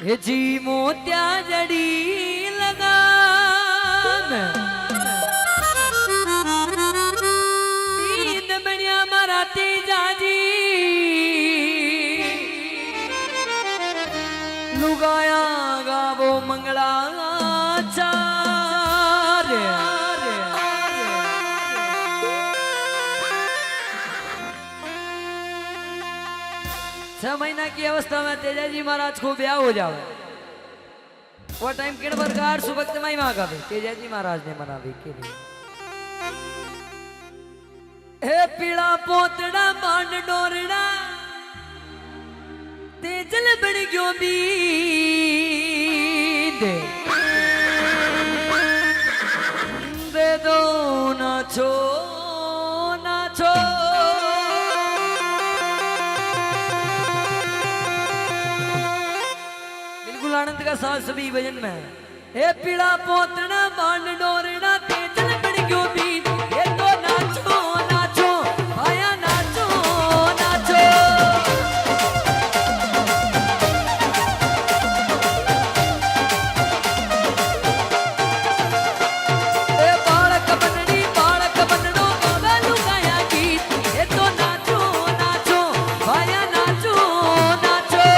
हे जी मोत्या जड़ी लगान तीन बनिया मराठी जाजी लुगाया गावो मंगला छह महीना की अवस्था में तेजाजी महाराज को ब्याह हो जावे वो टाइम किन प्रकार सुभक्त माई मांगा तेजाजी महाराज ने मनावे के लिए हे पीड़ा पोतड़ा बांड डोरड़ा तेजल बन गयो बींद दे दो नाचो नाचो आनंद का साथ सभी भजन में हे पीड़ा पोतना बांड डोरना तेजल बन गयो बीत ये तो नाचो नाचो आया नाचो नाचो ए बालक बननो गावा लुगाया गीत ये तो नाचो नाचो आया नाचो नाचो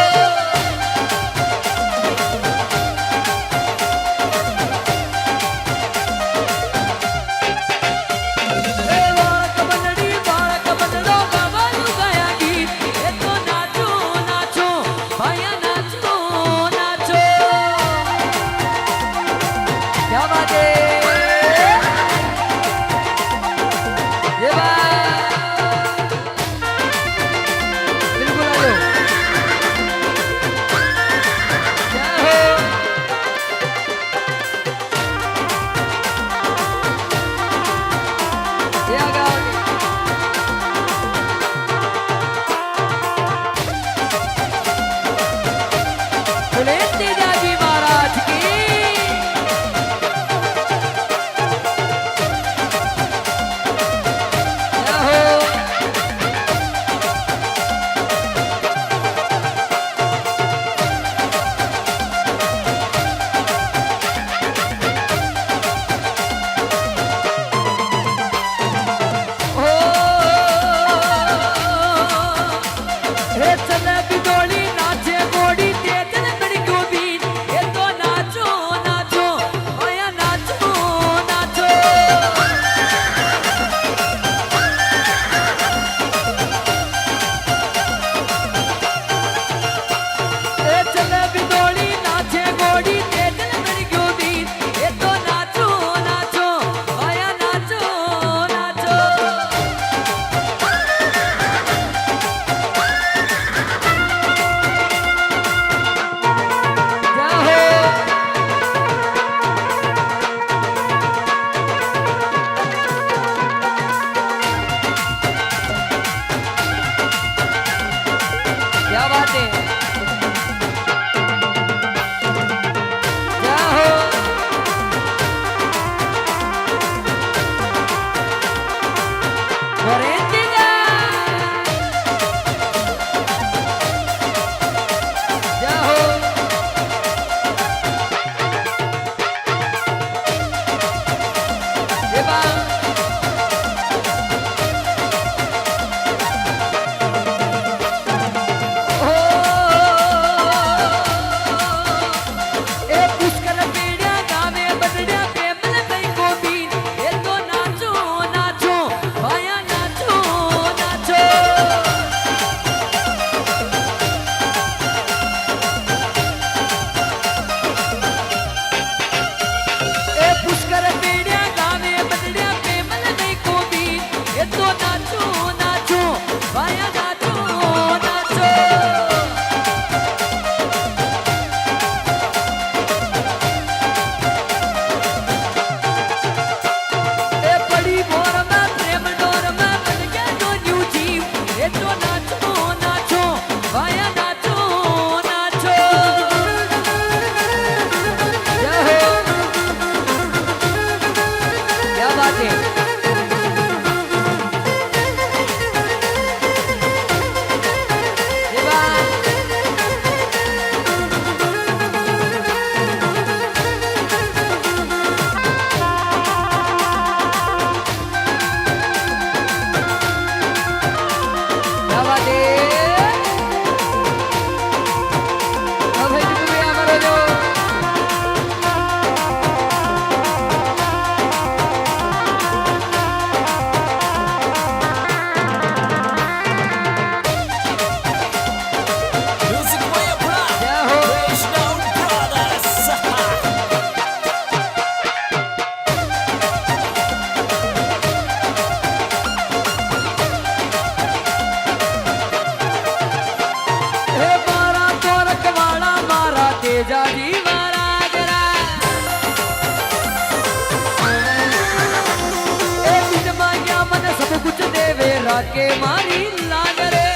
के मारी लाग रे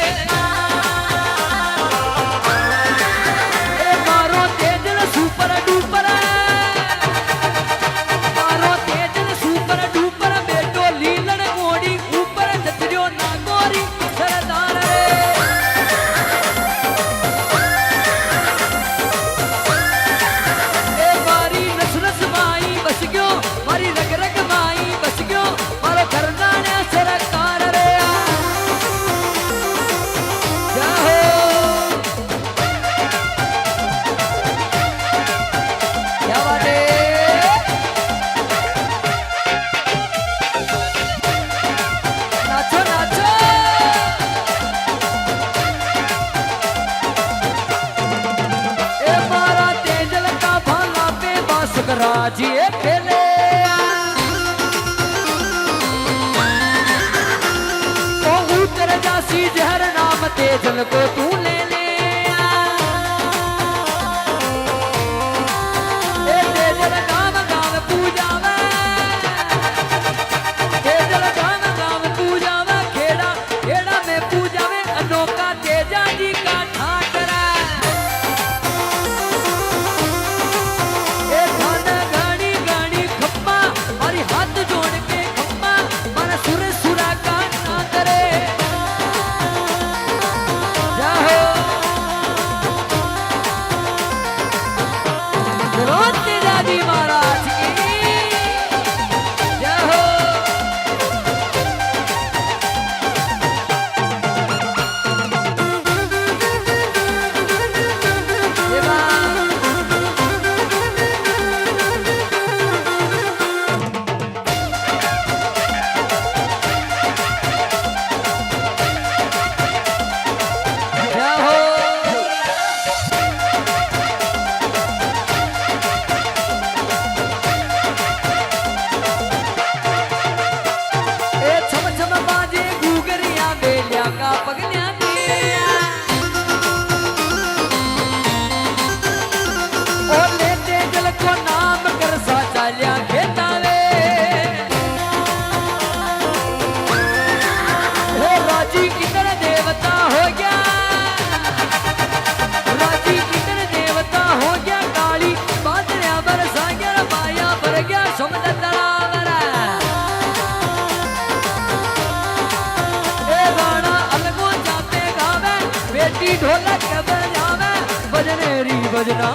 मारो तेजल सुपर डुपर मारो तेजल सुपर डुपर बेटो लीलन मोड़ी ऊपर जजरियो ना गोरी सरदार रे मारी नस नस माई बस गयो मारी रग रग माई बस गयो मारो करना ने सरकार रे जाहो क्या बात है नाचो नाचो ए मारा तेजल का भाला पे बासुकरा जी खेले ओ उतर जासी जहर नाम तेजल को तू ले ले ए तेजल गाम गाम पूजा में तेजल गाम गाम पूजा में खेड़ा खेड़ा में पूजा में अनोखा तेजा जी का ठाकरा ए धन गाड़ी गाड़ी खप्पा हरी हाथ जोड़ के खप्पा मारा सुर सुरा का ना करे जाहो रोज तेजा जी महाराज की जाहो देवा जाहो ए छम छम बाजे घूगरिया बेलिया का पगलिया ओ ले तेजल को नाम कर सा चालिया खेतावे हे राजी कितने देवता हो गया राजी कितने देवता हो गया काली बादलिया बरसा गया बाया भर गया समुद्र तलावरा ए राणा अलगो जाते गावे बेटी ढोलक बजावे बजनेरी बजना